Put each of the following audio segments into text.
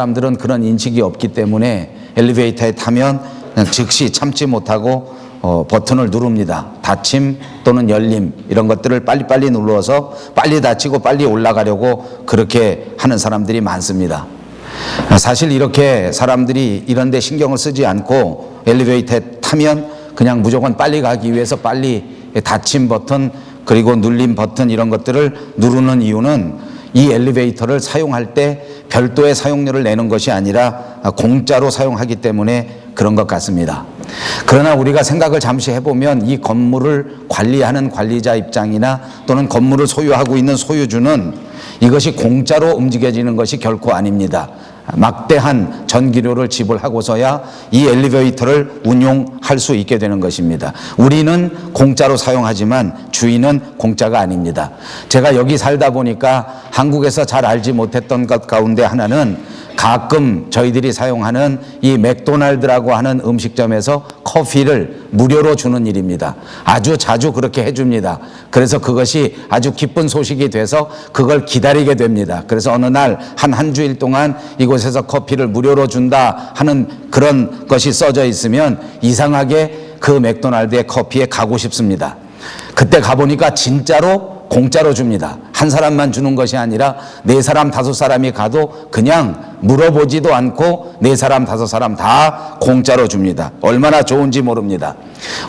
사람들은 그런 인식이 없기 때문에 엘리베이터에 타면 그냥 즉시 참지 못하고 버튼을 누릅니다. 닫힘 또는 열림 이런 것들을 빨리빨리 눌러서 빨리 닫히고 빨리 올라가려고 그렇게 하는 사람들이 많습니다. 사실 이렇게 사람들이 이런 데 신경을 쓰지 않고 엘리베이터에 타면 그냥 무조건 빨리 가기 위해서 빨리 닫힘 버튼 그리고 눌림 버튼 이런 것들을 누르는 이유는 이 엘리베이터를 사용할 때 별도의 사용료를 내는 것이 아니라 공짜로 사용하기 때문에 그런 것 같습니다. 그러나 우리가 생각을 잠시 해보면 이 건물을 관리하는 관리자 입장이나 또는 건물을 소유하고 있는 소유주는 이것이 공짜로 움직여지는 것이 결코 아닙니다. 막대한 전기료를 지불하고서야 이 엘리베이터를 운용할 수 있게 되는 것입니다. 우리는 공짜로 사용하지만 주인은 공짜가 아닙니다. 제가 여기 살다 보니까 한국에서 잘 알지 못했던 것 가운데 하나는 가끔 저희들이 사용하는 이 맥도날드라고 하는 음식점에서 커피를 무료로 주는 일입니다. 아주 자주 그렇게 해줍니다. 그래서 그것이 아주 기쁜 소식이 돼서 그걸 기다리게 됩니다. 그래서 어느 날 한 주일 동안 이곳에서 커피를 무료로 준다 하는 그런 것이 써져 있으면 이상하게 그 맥도날드의 커피에 가고 싶습니다. 그때 가보니까 진짜로 공짜로 줍니다. 한 사람만 주는 것이 아니라 4사람 5사람이 가도 그냥 물어보지도 않고 4사람 5사람 다 공짜로 줍니다. 얼마나 좋은지 모릅니다.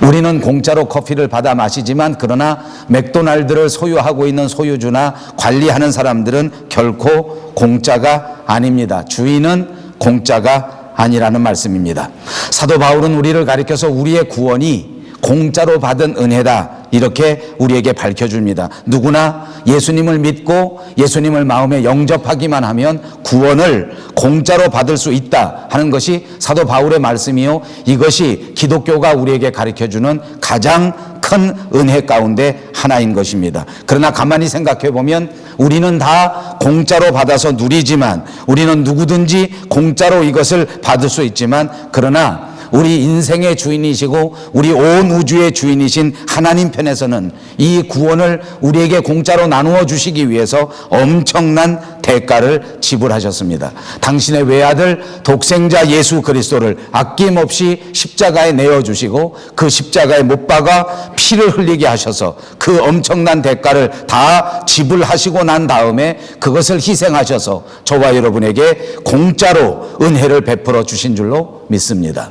우리는 공짜로 커피를 받아 마시지만 그러나 맥도날드를 소유하고 있는 소유주나 관리하는 사람들은 결코 공짜가 아닙니다. 주인은 공짜가 아니라는 말씀입니다. 사도 바울은 우리를 가리켜서 우리의 구원이 공짜로 받은 은혜다 이렇게 우리에게 밝혀줍니다. 누구나 예수님을 믿고 예수님을 마음에 영접하기만 하면 구원을 공짜로 받을 수 있다 하는 것이 사도 바울의 말씀이요, 이것이 기독교가 우리에게 가르쳐주는 가장 큰 은혜 가운데 하나인 것입니다. 그러나 가만히 생각해 보면 우리는 다 공짜로 받아서 누리지만, 우리는 누구든지 공짜로 이것을 받을 수 있지만, 그러나 우리 인생의 주인이시고 우리 온 우주의 주인이신 하나님 편에서는 이 구원을 우리에게 공짜로 나누어 주시기 위해서 엄청난 대가를 지불하셨습니다. 당신의 외아들 독생자 예수 그리스도를 아낌없이 십자가에 내어주시고 그 십자가에 못 박아 피를 흘리게 하셔서 그 엄청난 대가를 다 지불하시고 난 다음에 그것을 희생하셔서 저와 여러분에게 공짜로 은혜를 베풀어 주신 줄로 믿습니다.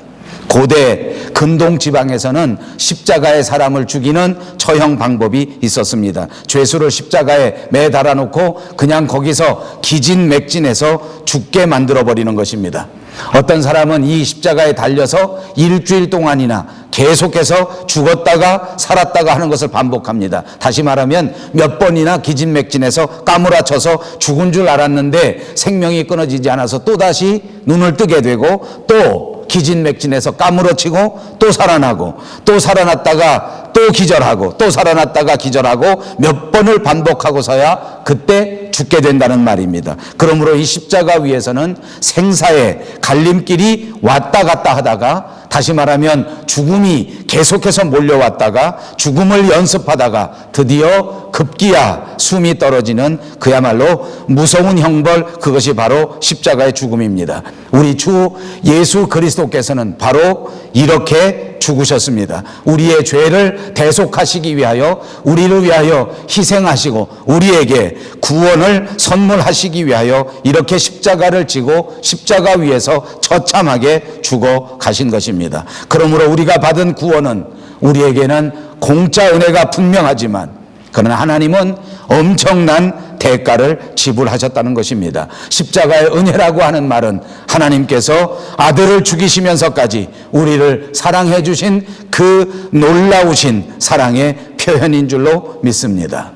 고대 근동 지방에서는 십자가에 사람을 죽이는 처형 방법이 있었습니다. 죄수를 십자가에 매달아 놓고 그냥 거기서 기진맥진해서 죽게 만들어 버리는 것입니다. 어떤 사람은 이 십자가에 달려서 일주일 동안이나 계속해서 죽었다가 살았다가 하는 것을 반복합니다. 다시 말하면 몇 번이나 기진맥진해서 까무라쳐서 죽은 줄 알았는데 생명이 끊어지지 않아서 또다시 눈을 뜨게 되고 또 기진맥진해서 까무러치고 또 살아나고 또 살아났다가 또 기절하고 또 살아났다가 기절하고 몇 번을 반복하고서야 그때 죽게 된다는 말입니다. 그러므로 이 십자가 위에서는 생사의 갈림길이 왔다 갔다 하다가, 다시 말하면 죽음이 계속해서 몰려왔다가 죽음을 연습하다가 드디어 급기야 숨이 떨어지는 그야말로 무서운 형벌, 그것이 바로 십자가의 죽음입니다. 우리 주 예수 그리스도께서는 바로 이렇게 죽으셨습니다. 우리의 죄를 대속하시기 위하여, 우리를 위하여 희생하시고 우리에게 구원을 선물하시기 위하여 이렇게 십자가를 지고 십자가 위에서 처참하게 죽어 가신 것입니다. 그러므로 우리가 받은 구원은 우리에게는 공짜 은혜가 분명하지만 그러나 하나님은 엄청난 대가를 지불하셨다는 것입니다. 십자가의 은혜라고 하는 말은 하나님께서 아들을 죽이시면서까지 우리를 사랑해 주신 그 놀라우신 사랑의 표현인 줄로 믿습니다.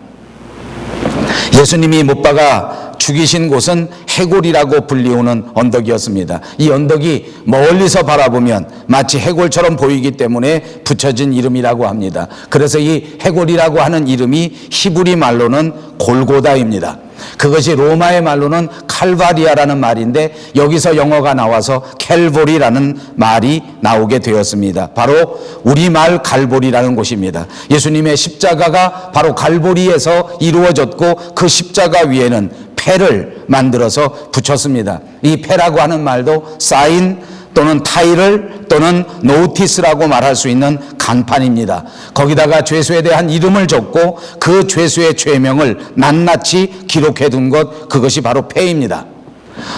예수님이 못 박아 죽이신 곳은 해골이라고 불리우는 언덕이었습니다. 이 언덕이 멀리서 바라보면 마치 해골처럼 보이기 때문에 붙여진 이름이라고 합니다. 그래서 이 해골이라고 하는 이름이 히브리 말로는 골고다입니다. 그것이 로마의 말로는 칼바리아라는 말인데 여기서 영어가 나와서 캘보리라는 말이 나오게 되었습니다. 바로 우리말 갈보리라는 곳입니다. 예수님의 십자가가 바로 갈보리에서 이루어졌고 그 십자가 위에는 패를 만들어서 붙였습니다. 이 패라고 하는 말도 사인 또는 타이틀 또는 노티스라고 말할 수 있는 간판입니다. 거기다가 죄수에 대한 이름을 적고 그 죄수의 죄명을 낱낱이 기록해 둔 것, 그것이 바로 패입니다.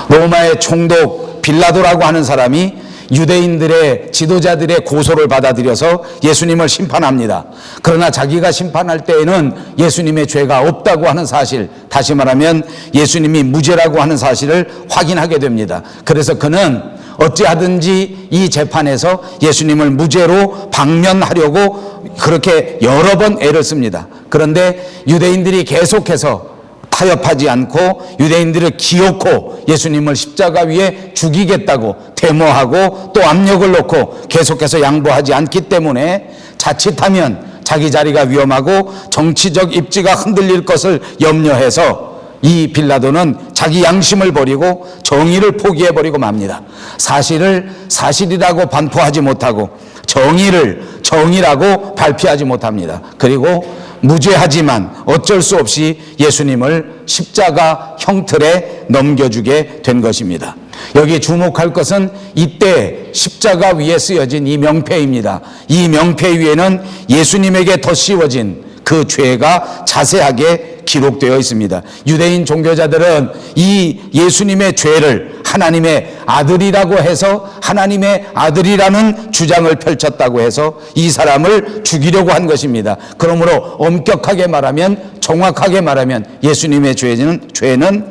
로마의 총독 빌라도라고 하는 사람이 유대인들의 지도자들의 고소를 받아들여서 예수님을 심판합니다. 그러나 자기가 심판할 때에는 예수님의 죄가 없다고 하는 사실, 다시 말하면 예수님이 무죄라고 하는 사실을 확인하게 됩니다. 그래서 그는 어찌하든지 이 재판에서 예수님을 무죄로 방면하려고 그렇게 여러 번 애를 씁니다. 그런데 유대인들이 계속해서 타협하지 않고 유대인들을 기어코 예수님을 십자가 위에 죽이겠다고 데모하고 또 압력을 놓고 계속해서 양보하지 않기 때문에 자칫하면 자기 자리가 위험하고 정치적 입지가 흔들릴 것을 염려해서 이 빌라도는 자기 양심을 버리고 정의를 포기해버리고 맙니다. 사실을 사실이라고 반포하지 못하고 정의를 정의라고 발표하지 못합니다. 그리고 무죄하지만 어쩔 수 없이 예수님을 십자가 형틀에 넘겨주게 된 것입니다. 여기 주목할 것은 이때 십자가 위에 쓰여진 이 명패입니다. 이 명패 위에는 예수님에게 더 씌워진 그 죄가 자세하게 기록되어 있습니다. 유대인 종교자들은 이 예수님의 죄를 하나님의 아들이라고 해서 하나님의 아들이라는 주장을 펼쳤다고 해서 이 사람을 죽이려고 한 것입니다. 그러므로 엄격하게 말하면, 정확하게 말하면 예수님의 죄는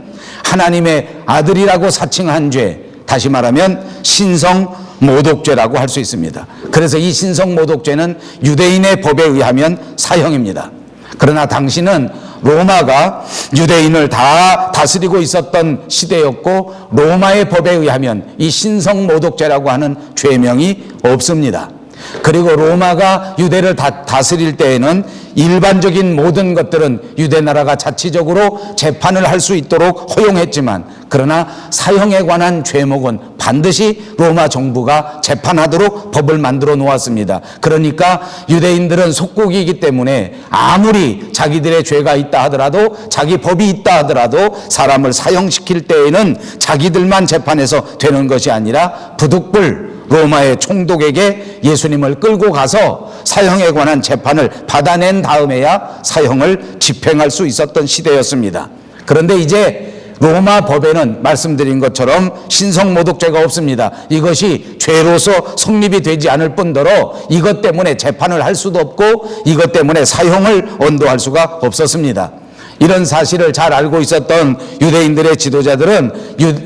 하나님의 아들이라고 사칭한 죄, 다시 말하면 신성 모독죄라고 할 수 있습니다. 그래서 이 신성 모독죄는 유대인의 법에 의하면 사형입니다. 그러나 당시는 로마가 유대인을 다 다스리고 있었던 시대였고 로마의 법에 의하면 이 신성 모독죄라고 하는 죄명이 없습니다. 그리고 로마가 유대를 다스릴 때에는 일반적인 모든 것들은 유대 나라가 자치적으로 재판을 할 수 있도록 허용했지만, 그러나 사형에 관한 죄목은 반드시 로마 정부가 재판하도록 법을 만들어 놓았습니다. 그러니까 유대인들은 속국이기 때문에 아무리 자기들의 죄가 있다 하더라도, 자기 법이 있다 하더라도 사람을 사형시킬 때에는 자기들만 재판해서 되는 것이 아니라 부득불 로마의 총독에게 예수님을 끌고 가서 사형에 관한 재판을 받아낸 다음에야 사형을 집행할 수 있었던 시대였습니다. 그런데 이제 로마 법에는 말씀드린 것처럼 신성모독죄가 없습니다. 이것이 죄로서 성립이 되지 않을 뿐더러 이것 때문에 재판을 할 수도 없고 이것 때문에 사형을 언도할 수가 없었습니다. 이런 사실을 잘 알고 있었던 유대인들의 지도자들은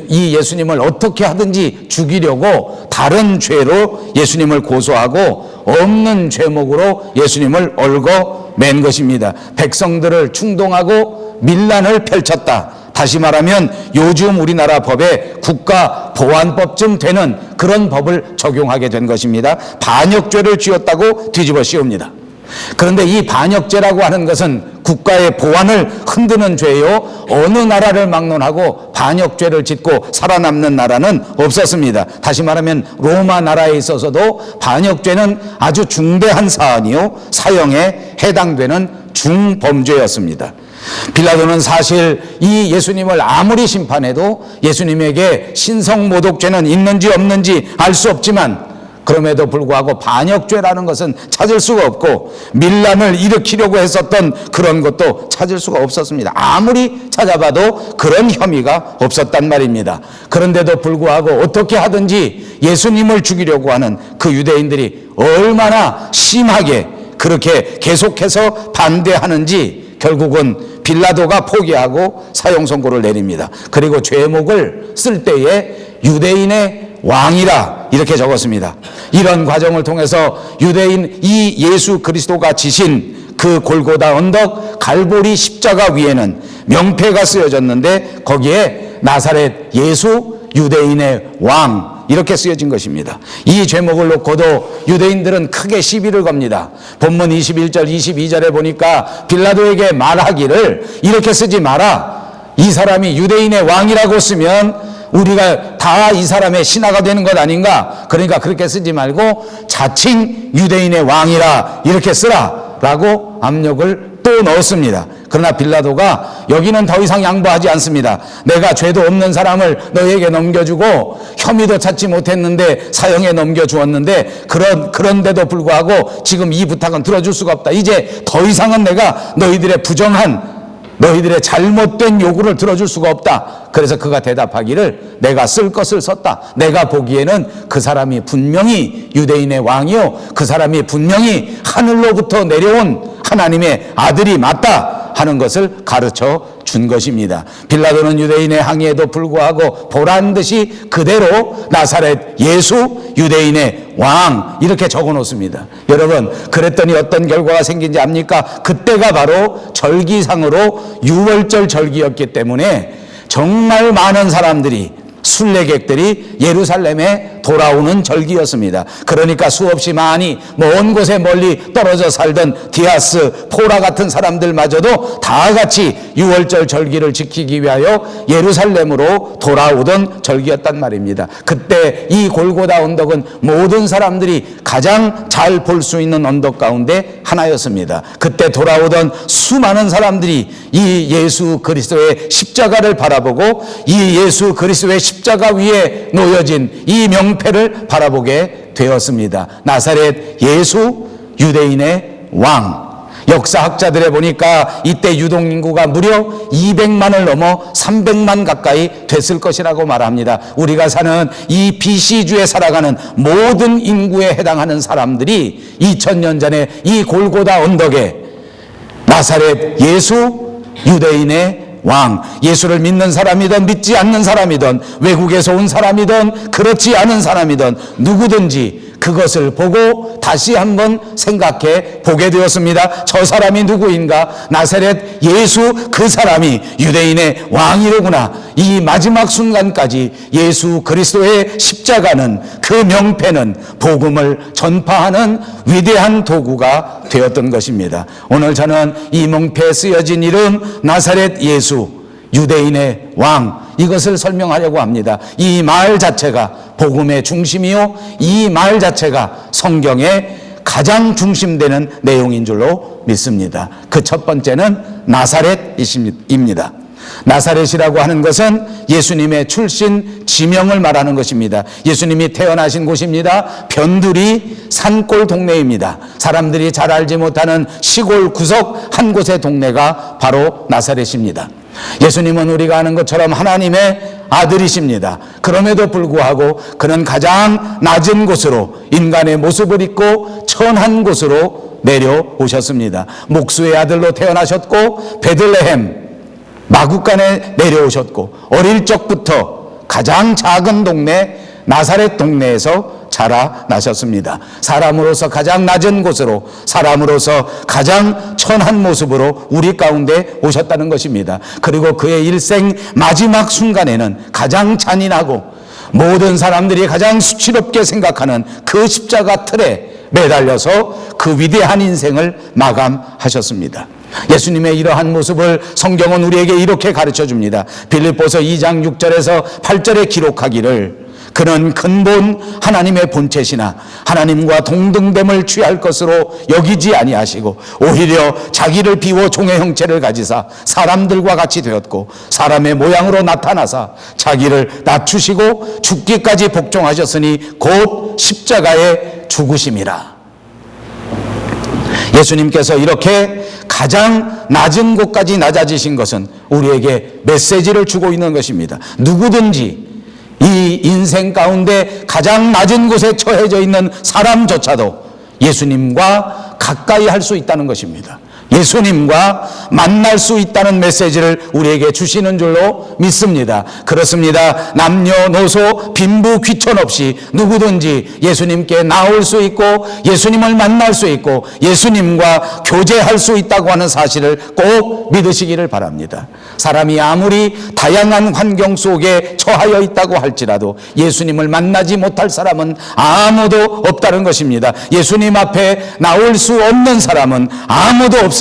이 예수님을 어떻게 하든지 죽이려고 다른 죄로 예수님을 고소하고 없는 죄목으로 예수님을 얽어맨 것입니다. 백성들을 충동하고 밀란을 펼쳤다. 다시 말하면 요즘 우리나라 법에 국가보안법쯤 되는 그런 법을 적용하게 된 것입니다. 반역죄를 지었다고 뒤집어 씌웁니다. 그런데 이 반역죄라고 하는 것은 국가의 보안을 흔드는 죄요, 어느 나라를 막론하고 반역죄를 짓고 살아남는 나라는 없었습니다. 다시 말하면 로마 나라에 있어서도 반역죄는 아주 중대한 사안이요, 사형에 해당되는 중범죄였습니다. 빌라도는 사실 이 예수님을 아무리 심판해도 예수님에게 신성모독죄는 있는지 없는지 알 수 없지만, 그럼에도 불구하고 반역죄라는 것은 찾을 수가 없고 밀란을 일으키려고 했었던 그런 것도 찾을 수가 없었습니다. 아무리 찾아봐도 그런 혐의가 없었단 말입니다. 그런데도 불구하고 어떻게 하든지 예수님을 죽이려고 하는 그 유대인들이 얼마나 심하게 그렇게 계속해서 반대하는지 결국은 빌라도가 포기하고 사형 선고를 내립니다. 그리고 죄목을 쓸 때에 유대인의 왕이라 이렇게 적었습니다. 이런 과정을 통해서 유대인 이 예수 그리스도가 지신 그 골고다 언덕 갈보리 십자가 위에는 명패가 쓰여졌는데 거기에 나사렛 예수 유대인의 왕 이렇게 쓰여진 것입니다. 이 제목을 놓고도 유대인들은 크게 시비를 겁니다. 본문 21절 22절에 보니까 빌라도에게 말하기를 이렇게 쓰지 마라. 이 사람이 유대인의 왕이라고 쓰면 우리가 다 이 사람의 신하가 되는 것 아닌가? 그러니까 그렇게 쓰지 말고 자칭 유대인의 왕이라 이렇게 쓰라 라고 압력을 또 넣었습니다. 그러나 빌라도가 여기는 더 이상 양보하지 않습니다. 내가 죄도 없는 사람을 너에게 넘겨주고 혐의도 찾지 못했는데 사형에 넘겨주었는데 그런데도 불구하고 지금 이 부탁은 들어줄 수가 없다. 이제 더 이상은 내가 너희들의 부정한, 너희들의 잘못된 요구를 들어줄 수가 없다. 그래서 그가 대답하기를 내가 쓸 것을 썼다. 내가 보기에는 그 사람이 분명히 유대인의 왕이요, 그 사람이 분명히 하늘로부터 내려온 하나님의 아들이 맞다 하는 것을 가르쳐 준 것입니다. 빌라도는 유대인의 항의에도 불구하고 보란 듯이 그대로 나사렛 예수 유대인의 왕 이렇게 적어 놓습니다. 여러분, 그랬더니 어떤 결과가 생긴지 압니까? 그때가 바로 절기상으로 유월절 절기였기 때문에 정말 많은 사람들이, 순례객들이 예루살렘에 돌아오는 절기였습니다. 그러니까 수없이 많이 먼 곳에 멀리 떨어져 살던 디아스, 포라 같은 사람들마저도 다 같이 유월절 절기를 지키기 위하여 예루살렘으로 돌아오던 절기였단 말입니다. 그때 이 골고다 언덕은 모든 사람들이 가장 잘 볼 수 있는 언덕 가운데 하나였습니다. 그때 돌아오던 수많은 사람들이 이 예수 그리스도의 십자가를 바라보고 이 예수 그리스도의 십자가 위에 놓여진 이 명패를 바라보게 되었습니다. 나사렛 예수 유대인의 왕. 역사학자들에 보니까 이때 유동인구가 무려 200만을 넘어 300만 가까이 됐을 것이라고 말합니다. 우리가 사는 이 BC주에 살아가는 모든 인구에 해당하는 사람들이 2000년 전에 이 골고다 언덕에 나사렛 예수 유대인의 왕, 예수를 믿는 사람이든 믿지 않는 사람이든 외국에서 온 사람이든 그렇지 않은 사람이든 누구든지 그것을 보고 다시 한번 생각해 보게 되었습니다. 저 사람이 누구인가? 나사렛 예수 그 사람이 유대인의 왕이로구나. 이 마지막 순간까지 예수 그리스도의 십자가는, 그 명패는 복음을 전파하는 위대한 도구가 되었던 것입니다. 오늘 저는 이 명패에 쓰여진 이름 나사렛 예수 유대인의 왕, 이것을 설명하려고 합니다. 이 말 자체가 복음의 중심이요, 이 말 자체가 성경의 가장 중심되는 내용인 줄로 믿습니다. 그 첫 번째는 나사렛입니다. 나사렛이라고 하는 것은 예수님의 출신 지명을 말하는 것입니다. 예수님이 태어나신 곳입니다. 변두리 산골 동네입니다. 사람들이 잘 알지 못하는 시골 구석 한 곳의 동네가 바로 나사렛입니다. 예수님은 우리가 아는 것처럼 하나님의 아들이십니다. 그럼에도 불구하고 그는 가장 낮은 곳으로, 인간의 모습을 입고 천한 곳으로 내려오셨습니다. 목수의 아들로 태어나셨고 베들레헴 마구간에 내려오셨고 어릴 적부터 가장 작은 동네 나사렛 동네에서 자라나셨습니다. 사람으로서 가장 낮은 곳으로, 사람으로서 가장 천한 모습으로 우리 가운데 오셨다는 것입니다. 그리고 그의 일생 마지막 순간에는 가장 잔인하고 모든 사람들이 가장 수치롭게 생각하는 그 십자가 틀에 매달려서 그 위대한 인생을 마감하셨습니다. 예수님의 이러한 모습을 성경은 우리에게 이렇게 가르쳐 줍니다. 빌립보서 2장 6절에서 8절에 기록하기를 그는 근본 하나님의 본체시나 하나님과 동등됨을 취할 것으로 여기지 아니하시고 오히려 자기를 비워 종의 형체를 가지사 사람들과 같이 되었고 사람의 모양으로 나타나사 자기를 낮추시고 죽기까지 복종하셨으니 곧 십자가에 죽으심이라. 예수님께서 이렇게 가장 낮은 곳까지 낮아지신 것은 우리에게 메시지를 주고 있는 것입니다. 누구든지 이 인생 가운데 가장 낮은 곳에 처해져 있는 사람조차도 예수님과 가까이 할 수 있다는 것입니다. 예수님과 만날 수 있다는 메시지를 우리에게 주시는 줄로 믿습니다. 그렇습니다. 남녀노소 빈부 귀천 없이 누구든지 예수님께 나올 수 있고 예수님을 만날 수 있고 예수님과 교제할 수 있다고 하는 사실을 꼭 믿으시기를 바랍니다. 사람이 아무리 다양한 환경 속에 처하여 있다고 할지라도 예수님을 만나지 못할 사람은 아무도 없다는 것입니다. 예수님 앞에 나올 수 없는 사람은 아무도 없습니다.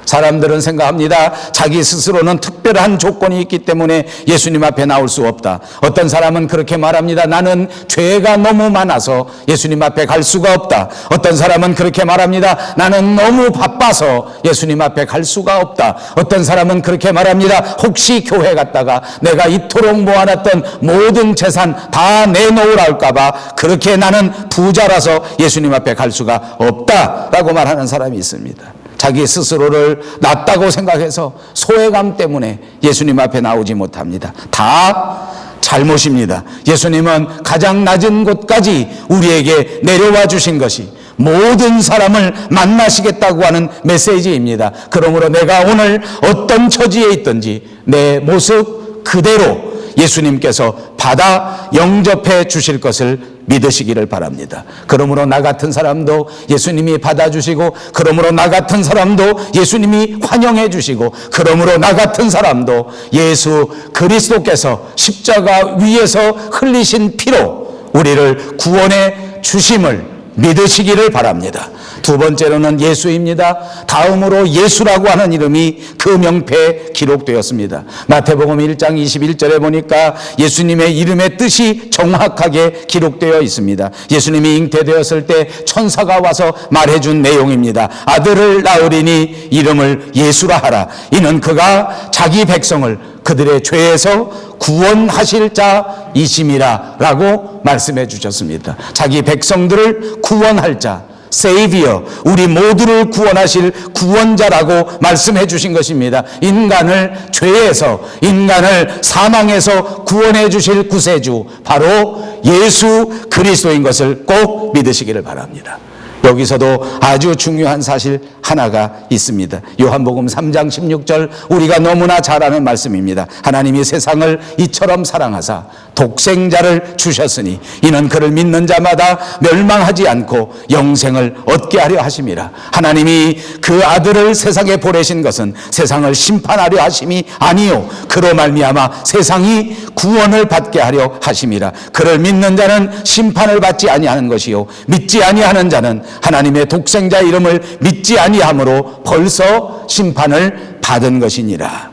사람들은 생각합니다. 자기 스스로는 특별한 조건이 있기 때문에 예수님 앞에 나올 수 없다. 어떤 사람은 그렇게 말합니다. 나는 죄가 너무 많아서 예수님 앞에 갈 수가 없다. 어떤 사람은 그렇게 말합니다. 나는 너무 바빠서 예수님 앞에 갈 수가 없다. 어떤 사람은 그렇게 말합니다. 혹시 교회 갔다가 내가 이토록 모아놨던 모든 재산 다 내놓으라 할까봐 그렇게 나는 부자라서 예수님 앞에 갈 수가 없다라고 말하는 사람이 있습니다. 자기 스스로를 낫다고 생각해서 소외감 때문에 예수님 앞에 나오지 못합니다. 다 잘못입니다. 예수님은 가장 낮은 곳까지 우리에게 내려와 주신 것이 모든 사람을 만나시겠다고 하는 메시지입니다. 그러므로 내가 오늘 어떤 처지에 있든지 내 모습 그대로 예수님께서 받아 영접해 주실 것을 믿으시기를 바랍니다. 그러므로 나 같은 사람도 예수님이 받아주시고, 그러므로 나 같은 사람도 예수님이 환영해 주시고, 그러므로 나 같은 사람도 예수 그리스도께서 십자가 위에서 흘리신 피로 우리를 구원해 주심을 믿으시기를 바랍니다. 두 번째로는 예수입니다. 다음으로 예수라고 하는 이름이 그 명패에 기록되었습니다. 마태복음 1장 21절에 보니까 예수님의 이름의 뜻이 정확하게 기록되어 있습니다. 예수님이 잉태되었을 때 천사가 와서 말해준 내용입니다. 아들을 낳으리니 이름을 예수라 하라. 이는 그가 자기 백성을 그들의 죄에서 구원하실 자이심이라 라고 말씀해 주셨습니다. 자기 백성들을 구원할 자, 세이비어, 우리 모두를 구원하실 구원자라고 말씀해 주신 것입니다. 인간을 죄에서, 인간을 사망에서 구원해 주실 구세주, 바로 예수 그리스도인 것을 꼭 믿으시기를 바랍니다. 여기서도 아주 중요한 사실 하나가 있습니다. 요한복음 3장 16절, 우리가 너무나 잘 아는 말씀입니다. 하나님이 세상을 이처럼 사랑하사 독생자를 주셨으니 이는 그를 믿는 자마다 멸망하지 않고 영생을 얻게 하려 하심이라. 하나님이 그 아들을 세상에 보내신 것은 세상을 심판하려 하심이 아니요 그로 말미암아 세상이 구원을 받게 하려 하심이라. 그를 믿는 자는 심판을 받지 아니하는 것이요 믿지 아니하는 자는 하나님의 독생자 이름을 믿지 아니함으로 벌써 심판을 받은 것이니라.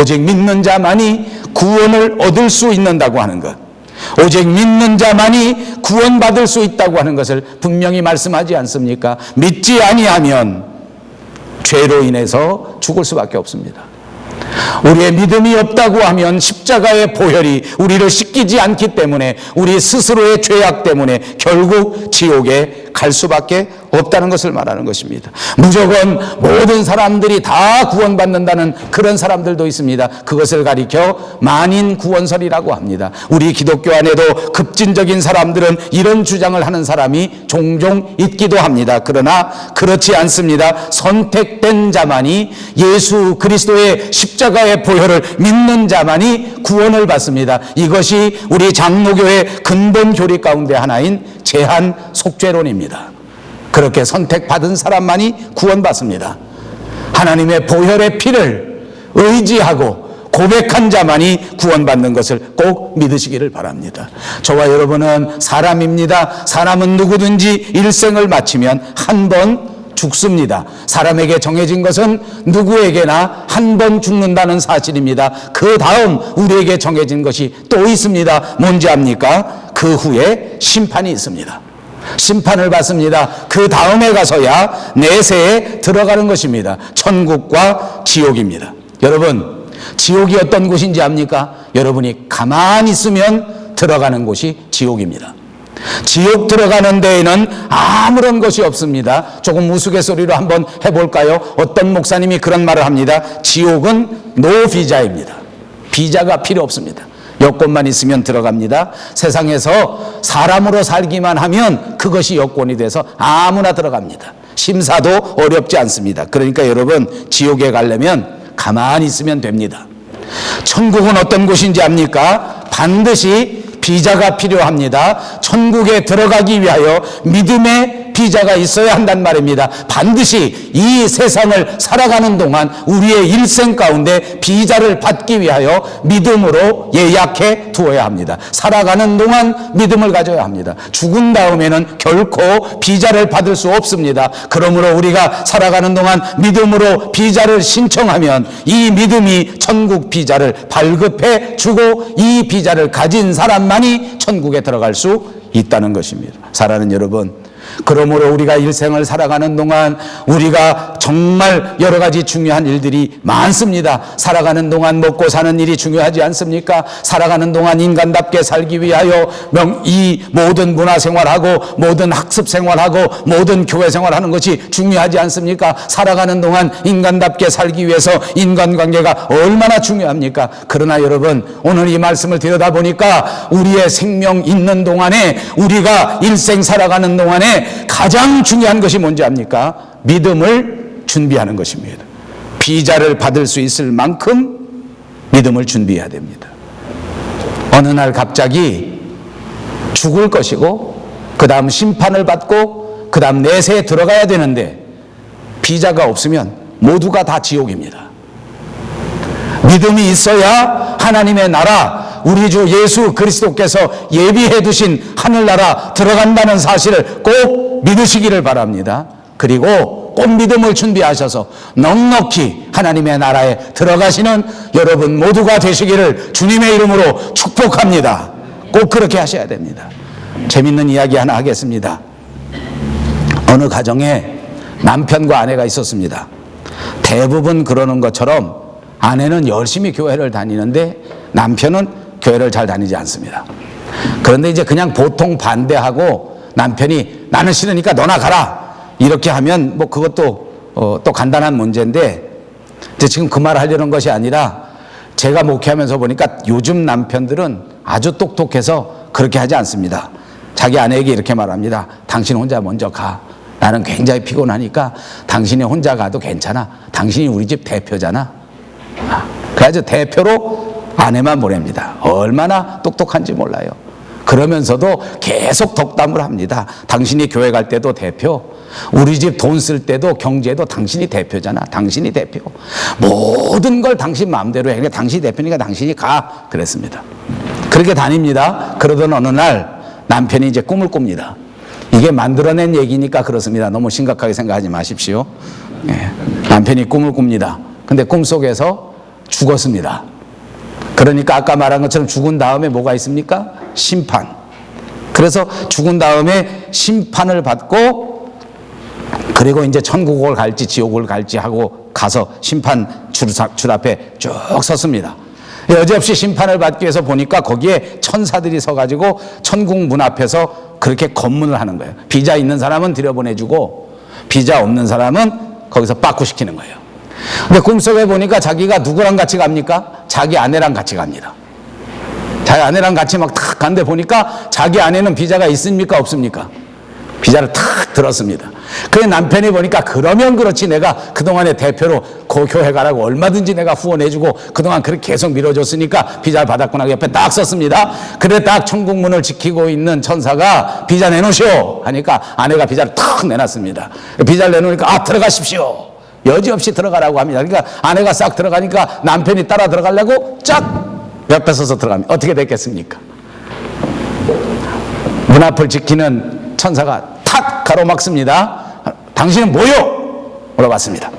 오직 믿는 자만이 구원을 얻을 수 있는다고 하는 것, 오직 믿는 자만이 구원받을 수 있다고 하는 것을 분명히 말씀하지 않습니까? 믿지 아니하면 죄로 인해서 죽을 수밖에 없습니다. 우리의 믿음이 없다고 하면 십자가의 보혈이 우리를 씻기지 않기 때문에 우리 스스로의 죄악 때문에 결국 지옥에 갈 수밖에 없다는 것을 말하는 것입니다. 무조건 모든 사람들이 다 구원받는다는 그런 사람들도 있습니다. 그것을 가리켜 만인 구원설이라고 합니다. 우리 기독교 안에도 급진적인 사람들은 이런 주장을 하는 사람이 종종 있기도 합니다. 그러나 그렇지 않습니다. 선택된 자만이, 예수 그리스도의 십자가의 보혈을 믿는 자만이 구원을 받습니다. 이것이 우리 장로교의 근본 교리 가운데 하나인 제한 속죄론입니다. 그렇게 선택받은 사람만이 구원받습니다. 하나님의 보혈의 피를 의지하고 고백한 자만이 구원받는 것을 꼭 믿으시기를 바랍니다. 저와 여러분은 사람입니다. 사람은 누구든지 일생을 마치면 한 번 죽습니다. 사람에게 정해진 것은 누구에게나 한 번 죽는다는 사실입니다. 그 다음 우리에게 정해진 것이 또 있습니다. 뭔지 압니까? 그 후에 심판이 있습니다. 심판을 받습니다. 그 다음에 가서야 내세에 들어가는 것입니다. 천국과 지옥입니다. 여러분, 지옥이 어떤 곳인지 압니까? 여러분이 가만히 있으면 들어가는 곳이 지옥입니다. 지옥 들어가는 데에는 아무런 것이 없습니다. 조금 우스갯소리로 한번 해볼까요? 어떤 목사님이 그런 말을 합니다. 지옥은 노 비자입니다. 비자가 필요 없습니다. 여권만 있으면 들어갑니다. 세상에서 사람으로 살기만 하면 그것이 여권이 돼서 아무나 들어갑니다. 심사도 어렵지 않습니다. 그러니까 여러분, 지옥에 가려면 가만히 있으면 됩니다. 천국은 어떤 곳인지 압니까? 반드시 비자가 필요합니다. 천국에 들어가기 위하여 믿음의 비자가 있어야 한단 말입니다. 반드시 이 세상을 살아가는 동안 우리의 일생 가운데 비자를 받기 위하여 믿음으로 예약해 두어야 합니다. 살아가는 동안 믿음을 가져야 합니다. 죽은 다음에는 결코 비자를 받을 수 없습니다. 그러므로 우리가 살아가는 동안 믿음으로 비자를 신청하면 이 믿음이 천국 비자를 발급해 주고 이 비자를 가진 사람만이 천국에 들어갈 수 있다는 것입니다. 사랑하는 여러분, 그러므로 우리가 일생을 살아가는 동안 우리가 정말 여러 가지 중요한 일들이 많습니다. 살아가는 동안 먹고 사는 일이 중요하지 않습니까? 살아가는 동안 인간답게 살기 위하여 이 모든 문화생활하고 모든 학습생활하고 모든 교회생활하는 것이 중요하지 않습니까? 살아가는 동안 인간답게 살기 위해서 인간관계가 얼마나 중요합니까? 그러나 여러분, 오늘 이 말씀을 들여다보니까 우리의 생명 있는 동안에, 우리가 일생 살아가는 동안에 가장 중요한 것이 뭔지 압니까? 믿음을 준비하는 것입니다. 비자를 받을 수 있을 만큼 믿음을 준비해야 됩니다. 어느 날 갑자기 죽을 것이고 그 다음 심판을 받고 그 다음 내세에 들어가야 되는데 비자가 없으면 모두가 다 지옥입니다. 믿음이 있어야 하나님의 나라, 우리 주 예수 그리스도께서 예비해 두신 하늘나라 들어간다는 사실을 꼭 믿으시기를 바랍니다. 그리고 꼭 믿음을 준비하셔서 넉넉히 하나님의 나라에 들어가시는 여러분 모두가 되시기를 주님의 이름으로 축복합니다. 꼭 그렇게 하셔야 됩니다. 재밌는 이야기 하나 하겠습니다. 어느 가정에 남편과 아내가 있었습니다. 대부분 그러는 것처럼 아내는 열심히 교회를 다니는데 남편은 교회를 잘 다니지 않습니다. 그런데 이제 그냥 보통 반대하고 남편이 나는 싫으니까 너나 가라 이렇게 하면 뭐 그것도 또 간단한 문제인데, 이제 지금 그 말 하려는 것이 아니라 제가 목회하면서 보니까 요즘 남편들은 아주 똑똑해서 그렇게 하지 않습니다. 자기 아내에게 이렇게 말합니다. 당신 혼자 먼저 가. 나는 굉장히 피곤하니까 당신이 혼자 가도 괜찮아. 당신이 우리 집 대표잖아. 그래서 대표로 아내만 보냅니다. 얼마나 똑똑한지 몰라요. 그러면서도 계속 덕담을 합니다. 당신이 교회 갈 때도 대표, 우리 집 돈 쓸 때도 경제도 당신이 대표잖아. 당신이 대표. 모든 걸 당신 마음대로 해. 그러니까 당신이 대표니까 당신이 가. 그랬습니다. 그렇게 다닙니다. 그러던 어느 날 남편이 이제 꿈을 꿉니다. 이게 만들어낸 얘기니까 그렇습니다. 너무 심각하게 생각하지 마십시오. 예. 남편이 꿈을 꿉니다. 근데 꿈속에서 죽었습니다. 그러니까 아까 말한 것처럼 죽은 다음에 뭐가 있습니까? 심판. 그래서 죽은 다음에 심판을 받고 그리고 이제 천국을 갈지 지옥을 갈지 하고 가서 심판 줄 앞에 쭉 섰습니다. 여지없이 심판을 받기 위해서 보니까 거기에 천사들이 서가지고 천국 문 앞에서 그렇게 검문을 하는 거예요. 비자 있는 사람은 들여보내주고 비자 없는 사람은 거기서 빠꾸시키는 거예요. 근데 꿈속에 보니까 자기가 누구랑 같이 갑니까? 자기 아내랑 같이 갑니다. 자기 아내랑 같이 막 탁 간데 보니까 자기 아내는 비자가 있습니까? 없습니까? 비자를 탁 들었습니다. 그래 남편이 보니까 그러면 그렇지 내가 그동안에 대표로 교회 가라고 얼마든지 내가 후원해주고 그동안 그렇게 계속 밀어줬으니까 비자를 받았구나. 옆에 딱 썼습니다. 그래 딱 천국문을 지키고 있는 천사가 비자 내놓으시오 하니까 아내가 비자를 탁 내놨습니다. 비자를 내놓으니까 들어가십시오. 여지없이 들어가라고 합니다. 그러니까 아내가 싹 들어가니까 남편이 따라 들어가려고 쫙 옆에 서서 들어가면 어떻게 됐겠습니까? 문 앞을 지키는 천사가 탁 가로막습니다. 당신은 뭐요? 물어봤습니다.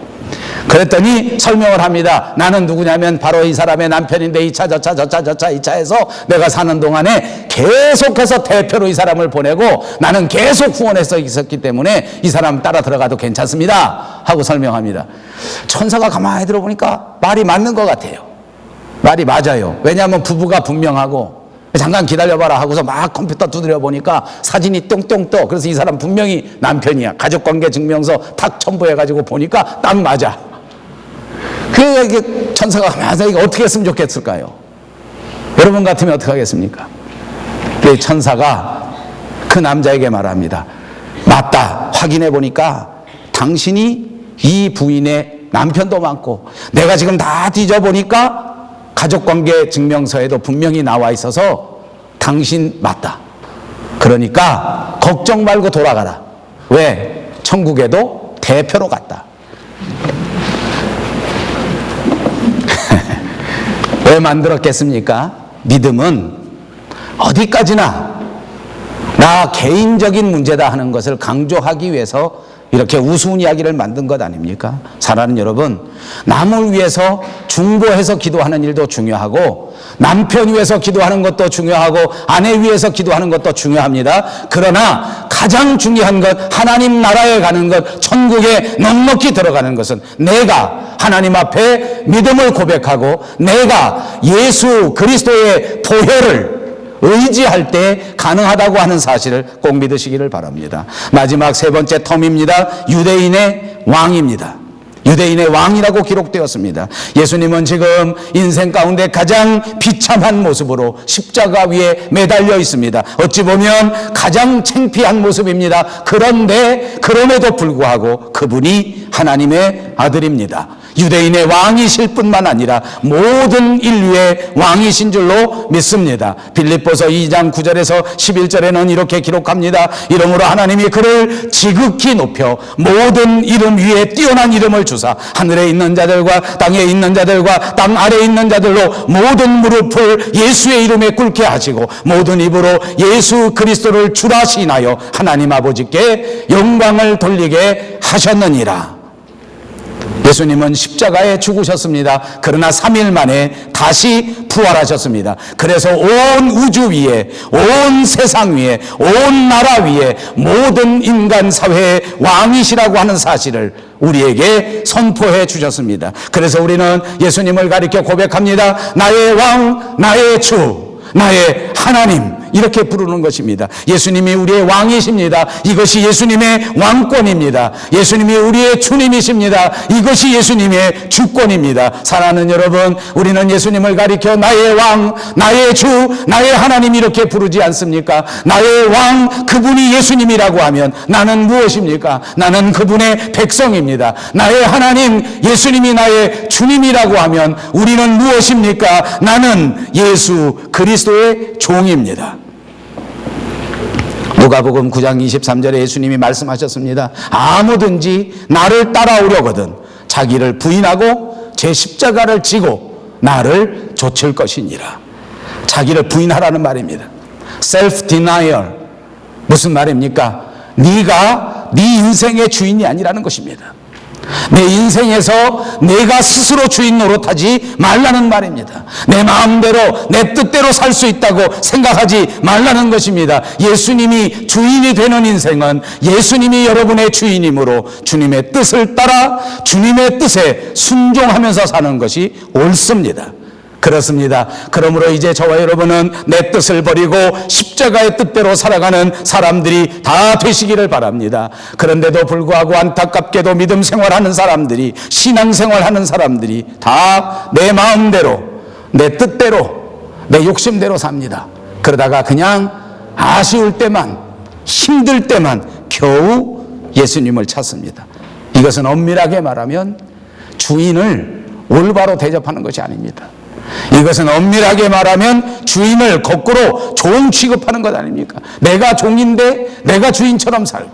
그랬더니 설명을 합니다. 나는 누구냐면 바로 이 사람의 남편인데 이 차 저차 이 차에서 내가 사는 동안에 계속해서 대표로 이 사람을 보내고 나는 계속 후원해서 있었기 때문에 이 사람 따라 들어가도 괜찮습니다 하고 설명합니다. 천사가 가만히 들어보니까 말이 맞는 것 같아요. 말이 맞아요. 왜냐하면 부부가 분명하고 잠깐 기다려봐라 하고서 막 컴퓨터 두드려 보니까 사진이 똥똥 떠. 그래서 이 사람 분명히 남편이야. 가족관계 증명서 탁 첨부해가지고 보니까 딱 맞아. 그 천사가 가만히 이거 어떻게 했으면 좋겠을까요? 여러분 같으면 어떻게 하겠습니까? 그 천사가 그 남자에게 말합니다. 맞다. 확인해 보니까 당신이 이 부인의 남편도 많고 내가 지금 다 뒤져보니까 가족관계 증명서에도 분명히 나와 있어서 당신 맞다. 그러니까 걱정 말고 돌아가라. 왜? 천국에도 대표로 갔다. 왜 만들었겠습니까? 믿음은 어디까지나 나 개인적인 문제다 하는 것을 강조하기 위해서 이렇게 우스운 이야기를 만든 것 아닙니까? 사랑하는 여러분, 남을 위해서 중보해서 기도하는 일도 중요하고 남편 위해서 기도하는 것도 중요하고 아내 위해서 기도하는 것도 중요합니다. 그러나 가장 중요한 것, 하나님 나라에 가는 것, 천국에 넉넉히 들어가는 것은 내가 하나님 앞에 믿음을 고백하고 내가 예수 그리스도의 보혈을 의지할 때 가능하다고 하는 사실을 꼭 믿으시기를 바랍니다. 마지막 세 번째 텀입니다. 유대인의 왕입니다. 유대인의 왕이라고 기록되었습니다. 예수님은 지금 인생 가운데 가장 비참한 모습으로 십자가 위에 매달려 있습니다. 어찌 보면 가장 창피한 모습입니다. 그런데 그럼에도 불구하고 그분이 하나님의 아들입니다. 유대인의 왕이실 뿐만 아니라 모든 인류의 왕이신 줄로 믿습니다. 빌립보서 2장 9절에서 11절에는 이렇게 기록합니다. 이러므로 하나님이 그를 지극히 높여 모든 이름 위에 뛰어난 이름을 주사 하늘에 있는 자들과 땅에 있는 자들과 땅 아래에 있는 자들로 모든 무릎을 예수의 이름에 꿇게 하시고 모든 입으로 예수 그리스도를 주라 시인하여 하나님 아버지께 영광을 돌리게 하셨느니라. 예수님은 십자가에 죽으셨습니다. 그러나 3일 만에 다시 부활하셨습니다. 그래서 온 우주 위에, 온 세상 위에, 온 나라 위에 모든 인간 사회의 왕이시라고 하는 사실을 우리에게 선포해 주셨습니다. 그래서 우리는 예수님을 가리켜 고백합니다. 나의 왕, 나의 주, 나의 하나님, 이렇게 부르는 것입니다. 예수님이 우리의 왕이십니다. 이것이 예수님의 왕권입니다. 예수님이 우리의 주님이십니다. 이것이 예수님의 주권입니다. 사랑하는 여러분, 우리는 예수님을 가리켜 나의 왕, 나의 주, 나의 하나님 이렇게 부르지 않습니까? 나의 왕, 그분이 예수님이라고 하면 나는 무엇입니까? 나는 그분의 백성입니다. 나의 하나님, 예수님이 나의 주님이라고 하면 우리는 무엇입니까? 나는 예수 그리스도의 종입니다. 누가복음 9장 23절에 예수님이 말씀하셨습니다. 아무든지 나를 따라오려거든 자기를 부인하고 제 십자가를 지고 나를 좇을 것이니라. 자기를 부인하라는 말입니다. self-denial. 무슨 말입니까? 네가 네 인생의 주인이 아니라는 것입니다. 내 인생에서 내가 스스로 주인 노릇하지 말라는 말입니다. 내 마음대로 내 뜻대로 살 수 있다고 생각하지 말라는 것입니다. 예수님이 주인이 되는 인생은 예수님이 여러분의 주인이므로 주님의 뜻을 따라 주님의 뜻에 순종하면서 사는 것이 옳습니다. 그렇습니다. 그러므로 이제 저와 여러분은 내 뜻을 버리고 십자가의 뜻대로 살아가는 사람들이 다 되시기를 바랍니다. 그런데도 불구하고 안타깝게도 믿음 생활하는 사람들이, 신앙 생활하는 사람들이 다 내 마음대로, 내 뜻대로, 내 욕심대로 삽니다. 그러다가 그냥 아쉬울 때만, 힘들 때만 겨우 예수님을 찾습니다. 이것은 엄밀하게 말하면 주인을 올바로 대접하는 것이 아닙니다. 이것은 엄밀하게 말하면 주인을 거꾸로 종 취급하는 것 아닙니까? 내가 종인데 내가 주인처럼 살고,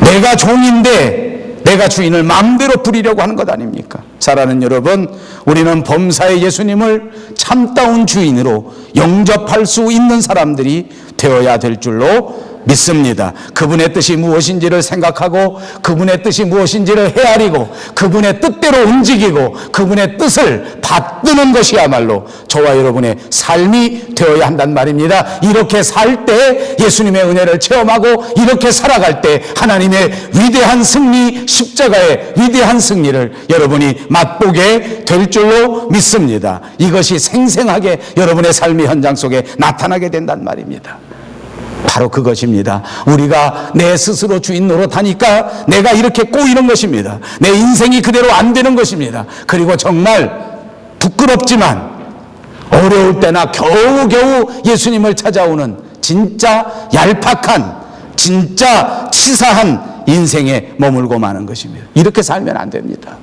내가 종인데 내가 주인을 마음대로 부리려고 하는 것 아닙니까? 사랑하는 여러분, 우리는 범사의 예수님을 참다운 주인으로 영접할 수 있는 사람들이 되어야 될 줄로 믿습니다. 그분의 뜻이 무엇인지를 생각하고 그분의 뜻이 무엇인지를 헤아리고 그분의 뜻대로 움직이고 그분의 뜻을 받드는 것이야말로 저와 여러분의 삶이 되어야 한단 말입니다. 이렇게 살 때 예수님의 은혜를 체험하고 이렇게 살아갈 때 하나님의 위대한 승리, 십자가의 위대한 승리를 여러분이 맛보게 될 줄로 믿습니다. 이것이 생생하게 여러분의 삶의 현장 속에 나타나게 된단 말입니다. 바로 그것입니다. 우리가 내 스스로 주인 노릇하니까 내가 이렇게 꼬이는 것입니다. 내 인생이 그대로 안 되는 것입니다. 그리고 정말 부끄럽지만 어려울 때나 겨우겨우 예수님을 찾아오는 진짜 얄팍한, 진짜 치사한 인생에 머물고 마는 것입니다. 이렇게 살면 안 됩니다.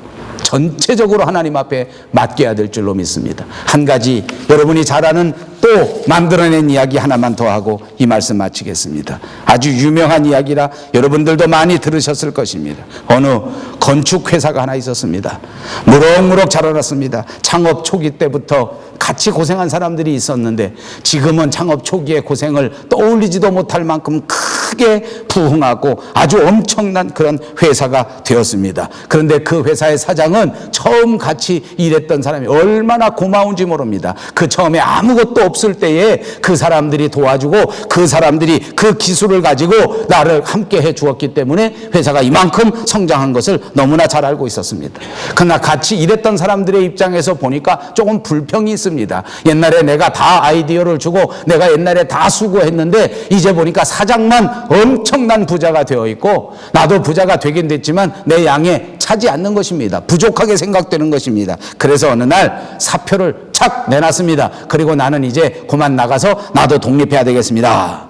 전체적으로 하나님 앞에 맡겨야 될 줄로 믿습니다. 한 가지 여러분이 잘 아는 또 만들어낸 이야기 하나만 더 하고 이 말씀 마치겠습니다. 아주 유명한 이야기라 여러분들도 많이 들으셨을 것입니다. 어느 건축회사가 하나 있었습니다. 무럭무럭 자라났습니다. 창업 초기 때부터 같이 고생한 사람들이 있었는데 지금은 창업 초기의 고생을 떠올리지도 못할 만큼 크게 부흥하고 아주 엄청난 그런 회사가 되었습니다. 그런데 그 회사의 사장은 처음 같이 일했던 사람이 얼마나 고마운지 모릅니다. 그 처음에 아무것도 없을 때에 그 사람들이 도와주고 그 사람들이 그 기술을 가지고 나를 함께 해 주었기 때문에 회사가 이만큼 성장한 것을 너무나 잘 알고 있었습니다. 그러나 같이 일했던 사람들의 입장에서 보니까 조금 불평이 있습니다. 옛날에 내가 다 아이디어를 주고 내가 옛날에 다 수고했는데 이제 보니까 사장만 엄청난 부자가 되어 있고 나도 부자가 되긴 됐지만 내 양에 차지 않는 것입니다. 부족하게 생각되는 것입니다. 그래서 어느 날 사표를 착 내놨습니다. 그리고 나는 이제 그만 나가서 나도 독립해야 되겠습니다.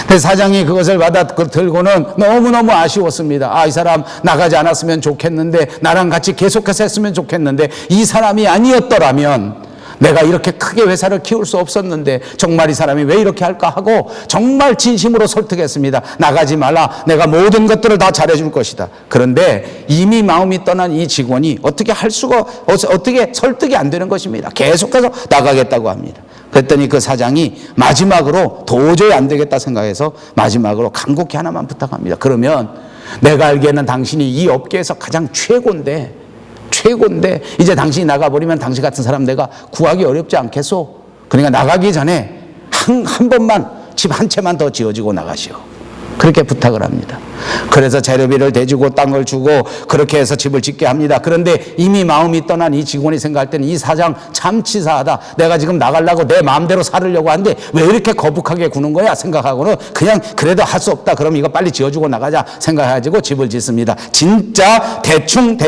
근데 사장이 그것을 받아 들고는 너무너무 아쉬웠습니다. 이 사람 나가지 않았으면 좋겠는데 나랑 같이 계속해서 했으면 좋겠는데 이 사람이 아니었더라면 내가 이렇게 크게 회사를 키울 수 없었는데 정말 이 사람이 왜 이렇게 할까 하고 정말 진심으로 설득했습니다. 나가지 말라. 내가 모든 것들을 다 잘해줄 것이다. 그런데 이미 마음이 떠난 이 직원이 어떻게 설득이 안 되는 것입니다. 계속해서 나가겠다고 합니다. 그랬더니 그 사장이 마지막으로 도저히 안 되겠다 생각해서 마지막으로 간곡히 하나만 부탁합니다. 그러면 내가 알기에는 당신이 이 업계에서 가장 최고인데 이제 당신이 나가버리면 당신 같은 사람 내가 구하기 어렵지 않겠소? 그러니까 나가기 전에 한 번만 집 한 채만 더 지어주고 나가시오. 그렇게 부탁을 합니다. 그래서 재료비를 대주고 땅을 주고 그렇게 해서 집을 짓게 합니다. 그런데 이미 마음이 떠난 이 직원이 생각할 때는 이 사장 참 치사하다. 내가 지금 나가려고 내 마음대로 살으려고 하는데 왜 이렇게 거북하게 구는 거야 생각하고는 그냥 그래도 할 수 없다. 그럼 이거 빨리 지어주고 나가자 생각해가지고 집을 짓습니다. 진짜 대충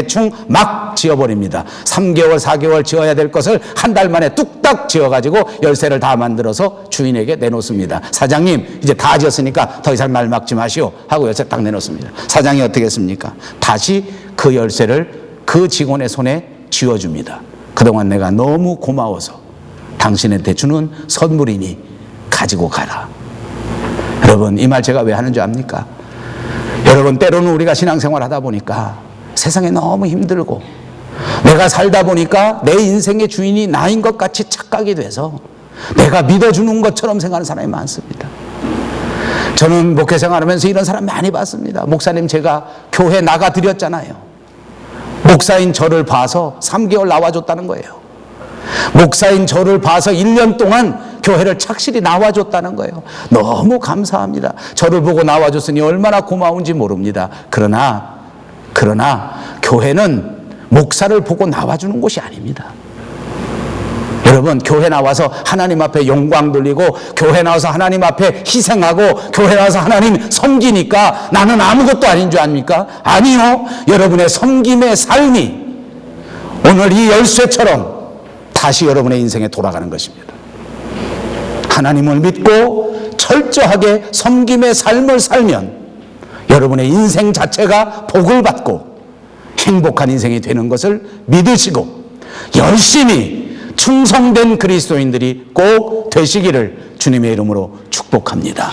막 지어버립니다. 3개월 4개월 지어야 될 것을 한 달 만에 뚝딱 지어가지고 열쇠를 다 만들어서 주인에게 내놓습니다. 사장님 이제 다 지었으니까 더 이상 말 막지 마시오 하고 열쇠 딱 내놓습니다. 사장이 어떻게 했습니까? 다시 그 열쇠를 그 직원의 손에 쥐어줍니다. 그동안 내가 너무 고마워서 당신한테 주는 선물이니 가지고 가라. 여러분 이 말 제가 왜 하는 줄 압니까? 여러분 때로는 우리가 신앙생활 하다 보니까 세상에 너무 힘들고 내가 살다 보니까 내 인생의 주인이 나인 것 같이 착각이 돼서 내가 믿어주는 것처럼 생각하는 사람이 많습니다. 저는 목회생활하면서 이런 사람 많이 봤습니다. 목사님 제가 교회 나가드렸잖아요. 목사인 저를 봐서 3개월 나와줬다는 거예요. 목사인 저를 봐서 1년 동안 교회를 착실히 나와줬다는 거예요. 너무 감사합니다. 저를 보고 나와줬으니 얼마나 고마운지 모릅니다. 그러나 교회는 목사를 보고 나와주는 곳이 아닙니다. 여러분 교회 나와서 하나님 앞에 영광 돌리고 교회 나와서 하나님 앞에 희생하고 교회 나와서 하나님 섬기니까 나는 아무것도 아닌 줄 아닙니까? 아니요. 여러분의 섬김의 삶이 오늘 이 열쇠처럼 다시 여러분의 인생에 돌아가는 것입니다. 하나님을 믿고 철저하게 섬김의 삶을 살면 여러분의 인생 자체가 복을 받고 행복한 인생이 되는 것을 믿으시고 열심히 충성된 그리스도인들이 꼭 되시기를 주님의 이름으로 축복합니다.